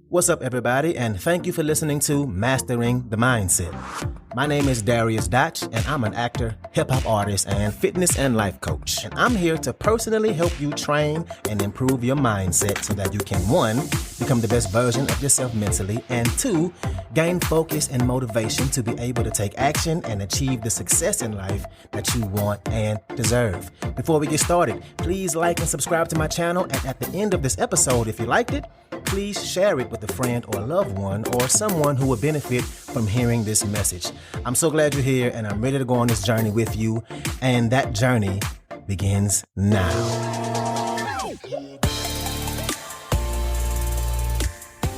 What's up, everybody, and thank you for listening to Mastering the Mindset. My name is Dariusdotch, and I'm an actor, hip-hop artist, and fitness and life coach. And I'm here to personally help you train and improve your mindset so that you can, 1, become the best version of yourself mentally, and 2, gain focus and motivation to be able to take action and achieve the success in life that you want and deserve. Before we get started, please like and subscribe to my channel, and at the end of this episode, if you liked it, please share it with a friend or loved one or someone who would benefit from hearing this message. I'm so glad you're here, and I'm ready to go on this journey with you, and that journey begins now.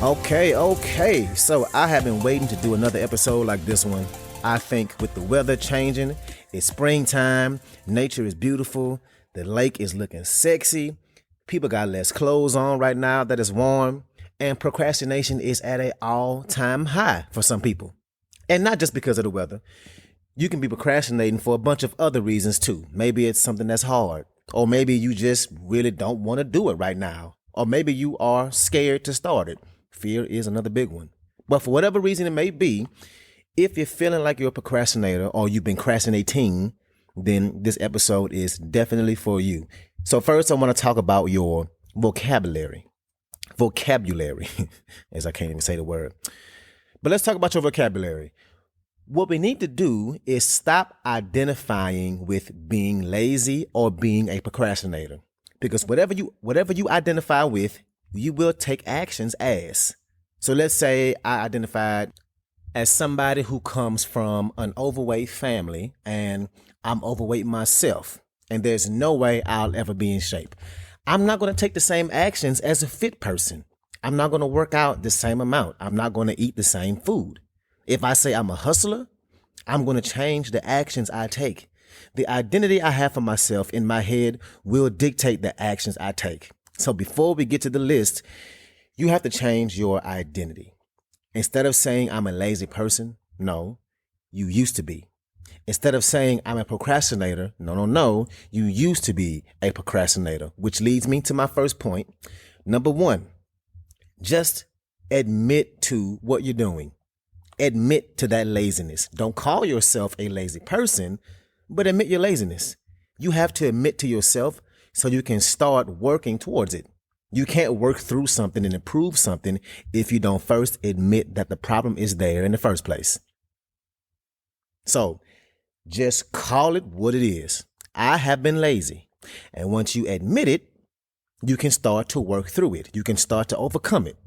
Okay. So I have been waiting to do another episode like this one. I think with the weather changing, it's springtime, nature is beautiful, the lake is looking sexy, people got less clothes on right now that it's warm, and procrastination is at an all-time high for some people. And not just because of the weather. You can be procrastinating for a bunch of other reasons too. Maybe it's something that's hard, or maybe you just really don't want to do it right now, or maybe you are scared to start it. Fear is another big one. But for whatever reason it may be, if you're feeling like you're a procrastinator or you've been procrastinating, then this episode is definitely for you. So first I want to talk about your vocabulary, as I can't even say the word. But let's talk about your vocabulary. What we need to do is stop identifying with being lazy or being a procrastinator. Because whatever you identify with, you will take actions as. So let's say I identified as somebody who comes from an overweight family and I'm overweight myself, and there's no way I'll ever be in shape. I'm not going to take the same actions as a fit person. I'm not going to work out the same amount. I'm not going to eat the same food. If I say I'm a hustler, I'm going to change the actions I take. The identity I have for myself in my head will dictate the actions I take. So before we get to the list, you have to change your identity. Instead of saying I'm a lazy person, no, you used to be. Instead of saying I'm a procrastinator, no, you used to be a procrastinator, which leads me to my first point. Number 1, just admit to what you're doing. Admit to that laziness. Don't call yourself a lazy person, but admit your laziness. You have to admit to yourself so you can start working towards it. You can't work through something and improve something if you don't first admit that the problem is there in the first place. So just call it what it is. I have been lazy. And once you admit it, you can start to work through it. You can start to overcome it.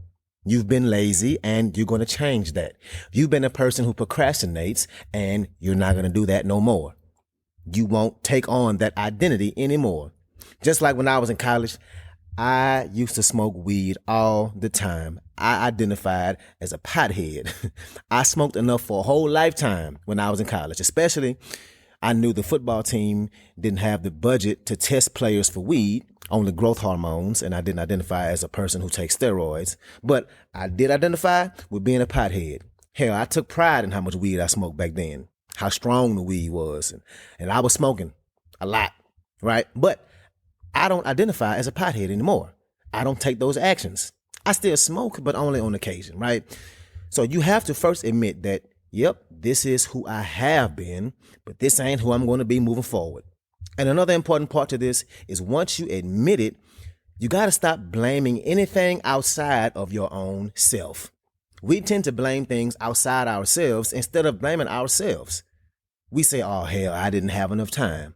You've been lazy and you're going to change that. You've been a person who procrastinates and you're not going to do that no more. You won't take on that identity anymore. Just like when I was in college, I used to smoke weed all the time. I identified as a pothead. I smoked enough for a whole lifetime when I was in college. Especially, I knew the football team didn't have the budget to test players for weed, only growth hormones, and I didn't identify as a person who takes steroids. But I did identify with being a pothead. Hell, I took pride in how much weed I smoked back then, how strong the weed was, and I was smoking a lot, right? But I don't identify as a pothead anymore. I don't take those actions. I still smoke, but only on occasion, right? So you have to first admit that, yep, this is who I have been, but this ain't who I'm going to be moving forward. And another important part to this is once you admit it, you got to stop blaming anything outside of your own self. We tend to blame things outside ourselves instead of blaming ourselves. We say, oh, hell, I didn't have enough time.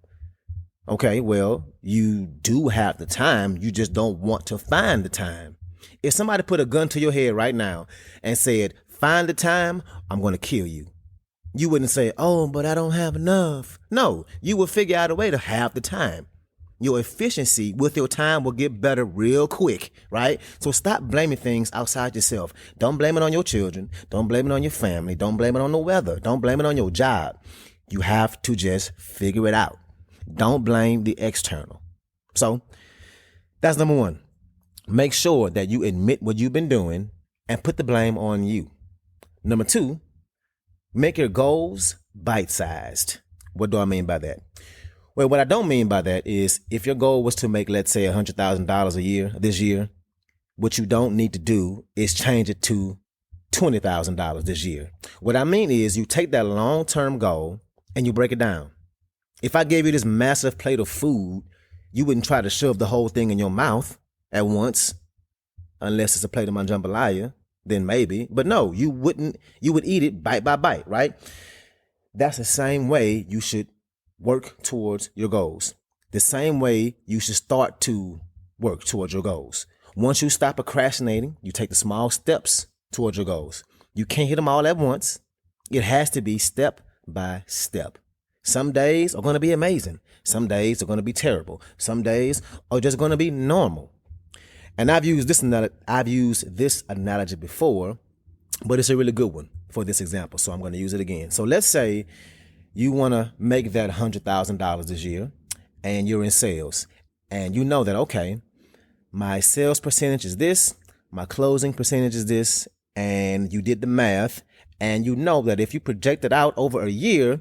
Okay, well, you do have the time. You just don't want to find the time. If somebody put a gun to your head right now and said, find the time, I'm going to kill you. You wouldn't say, oh, but I don't have enough. No, you will figure out a way to have the time. Your efficiency with your time will get better real quick, right? So stop blaming things outside yourself. Don't blame it on your children. Don't blame it on your family. Don't blame it on the weather. Don't blame it on your job. You have to just figure it out. Don't blame the external. So that's number 1. Make sure that you admit what you've been doing and put the blame on you. Number 2, make your goals bite-sized. What do I mean by that? Well, what I don't mean by that is if your goal was to make, let's say, $100,000 a year this year, What you don't need to do is change it to $20,000 this year. What I mean is you take that long-term goal and you break it down. If I gave you this massive plate of food, you wouldn't try to shove the whole thing in your mouth at once, unless it's a plate of my jambalaya, then maybe. But no, you wouldn't. You would eat it bite by bite, right? That's the same way you should work towards your goals. The same way you should start to work towards your goals. Once you stop procrastinating, you take the small steps towards your goals. You can't hit them all at once. It has to be step by step. Some days are going to be amazing. Some days are going to be terrible. Some days are just going to be normal. And I've used this analogy before, but it's a really good one for this example. So I'm going to use it again. So let's say you want to make that $100,000 this year and you're in sales and you know that, okay, my sales percentage is this, my closing percentage is this, and you did the math and you know that if you project it out over a year,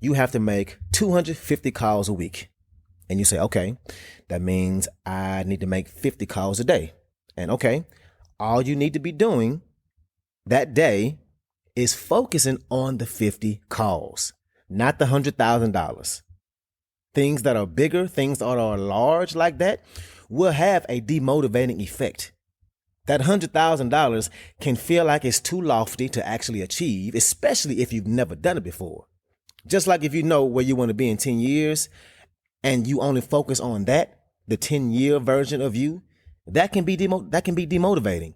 you have to make 250 calls a week. And you say, okay, that means I need to make 50 calls a day. And okay, all you need to be doing that day is focusing on the 50 calls, not the $100,000. Things that are bigger, things that are large like that will have a demotivating effect. That $100,000 can feel like it's too lofty to actually achieve, especially if you've never done it before. Just like if you know where you want to be in 10 years and you only focus on that, the 10-year version of you, that can be demotivating.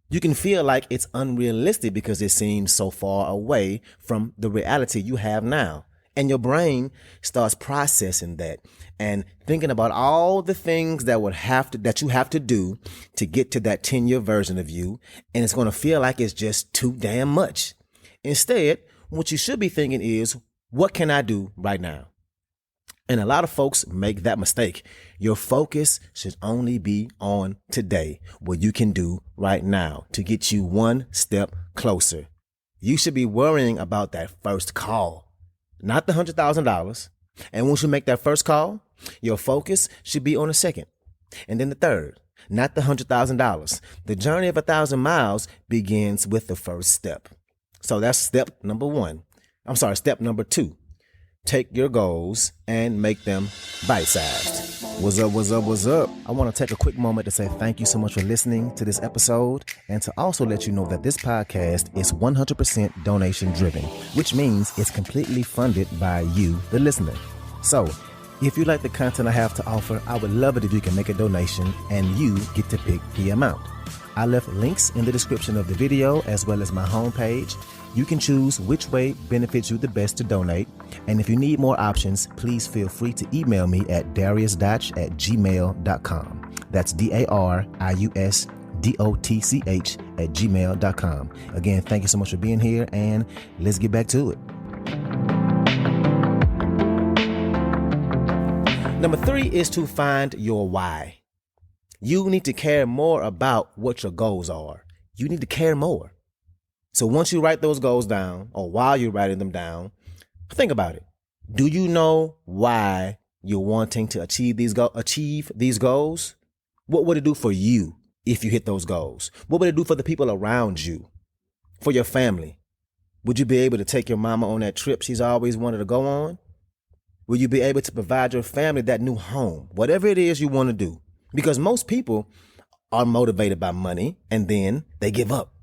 You can feel like it's unrealistic because it seems so far away from the reality you have now. And your brain starts processing that and thinking about all the things that you have to do to get to that 10-year version of you. And it's going to feel like it's just too damn much. Instead, what you should be thinking is, what can I do right now? And a lot of folks make that mistake. Your focus should only be on today, what you can do right now to get you one step closer. You should be worrying about that first call, not the $100,000. And once you make that first call, your focus should be on the second and then the third, not the $100,000. The journey of 1,000 miles begins with the first step. So that's step number two. Take your goals and make them bite-sized. What's up? I want to take a quick moment to say thank you so much for listening to this episode and to also let you know that this podcast is 100% donation driven, which means it's completely funded by you, the listener. So if you like the content I have to offer, I would love it if you can make a donation and you get to pick the amount. I left links in the description of the video as well as my homepage. You can choose which way benefits you the best to donate. And if you need more options, please feel free to email me at dariusdotch@gmail.com. That's dariusdotch@gmail.com. Again, thank you so much for being here and let's get back to it. Number 3 is to find your why. You need to care more about what your goals are. You need to care more. So once you write those goals down, or while you're writing them down, think about it. Do you know why you're wanting to achieve these goals? What would it do for you if you hit those goals? What would it do for the people around you, for your family? Would you be able to take your mama on that trip she's always wanted to go on? Will you be able to provide your family that new home? Whatever it is you want to do. Because most people are motivated by money and then they give up.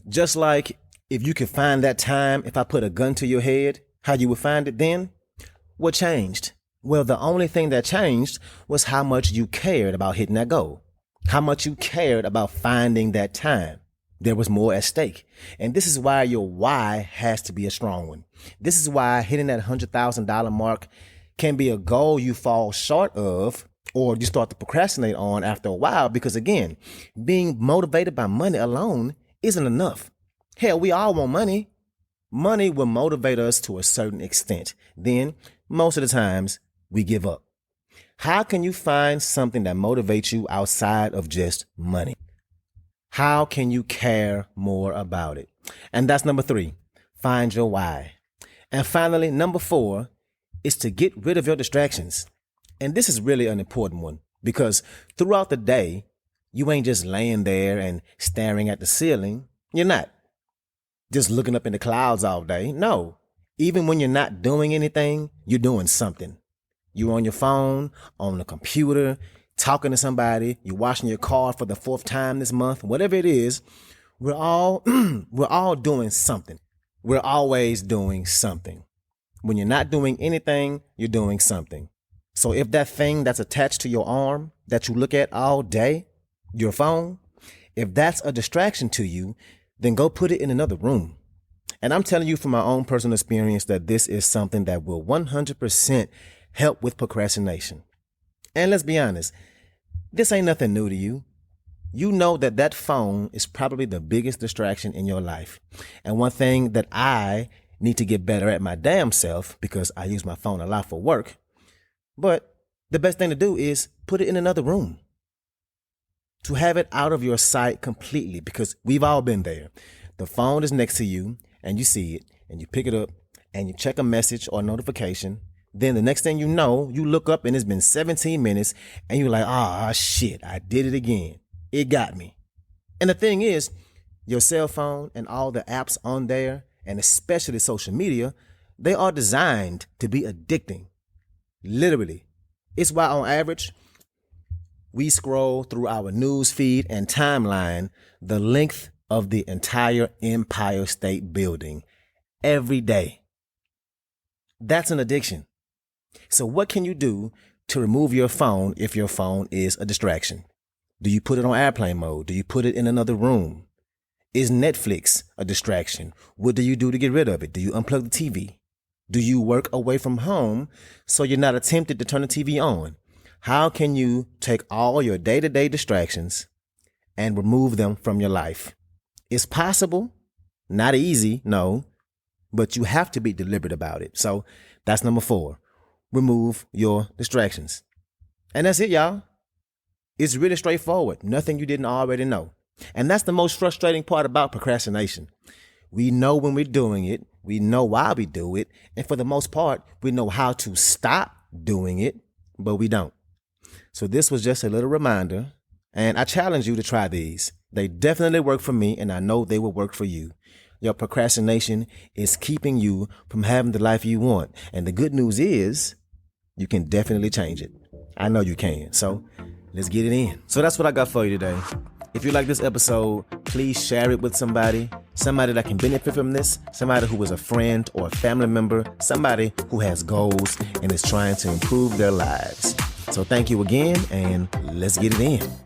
Just like if you could find that time, if I put a gun to your head, how you would find it then? What changed? Well, the only thing that changed was how much you cared about hitting that goal. How much you cared about finding that time. There was more at stake. And this is why your why has to be a strong one. This is why hitting that $100,000 mark can be a goal you fall short of or you start to procrastinate on after a while. Because again, being motivated by money alone isn't enough. Hell, we all want money. Money will motivate us to a certain extent. Then, most of the times, we give up. How can you find something that motivates you outside of just money? How can you care more about it? And that's number 3. Find your why. And finally, number 4 is to get rid of your distractions. And this is really an important one because throughout the day, You ain't just laying there and staring at the ceiling. You're not just looking up in the clouds all day. No. Even when you're not doing anything, you're doing something. You're on your phone, on the computer, talking to somebody, you're washing your car for the 4th time this month, whatever it is, we're all doing something. We're always doing something. When you're not doing anything, you're doing something. So if that thing that's attached to your arm that you look at all day, your phone, if that's a distraction to you, then go put it in another room. And I'm telling you from my own personal experience that this is something that will 100% help with procrastination. And let's be honest, this ain't nothing new to you. You know that phone is probably the biggest distraction in your life. And one thing that I need to get better at my damn self, because I use my phone a lot for work, but the best thing to do is put it in another room. To have it out of your sight completely, because we've all been there. The phone is next to you and you see it and you pick it up and you check a message or notification. Then the next thing you know, you look up and it's been 17 minutes and you're like, shit, I did it again. It got me. And the thing is, your cell phone and all the apps on there, and especially social media, they are designed to be addicting. Literally. It's why on average, we scroll through our news feed and timeline the length of the entire Empire State Building every day. That's an addiction. So what can you do to remove your phone if your phone is a distraction? Do you put it on airplane mode? Do you put it in another room? Is Netflix a distraction? What do you do to get rid of it? Do you unplug the TV? Do you work away from home so you're not tempted to turn the TV on? How can you take all your day-to-day distractions and remove them from your life? It's possible, not easy, no, but you have to be deliberate about it. So that's number 4. Remove your distractions. And that's it, y'all. It's really straightforward. Nothing you didn't already know. And that's the most frustrating part about procrastination. We know when we're doing it. We know why we do it. And for the most part, we know how to stop doing it, but we don't. So this was just a little reminder. And I challenge you to try these. They definitely work for me, and I know they will work for you. Your procrastination is keeping you from having the life you want. And the good news is you can definitely change it. I know you can. So let's get it in. So that's what I got for you today. If you like this episode, please share it with somebody that can benefit from this, somebody who is a friend or a family member, somebody who has goals and is trying to improve their lives. So thank you again, and let's get it in.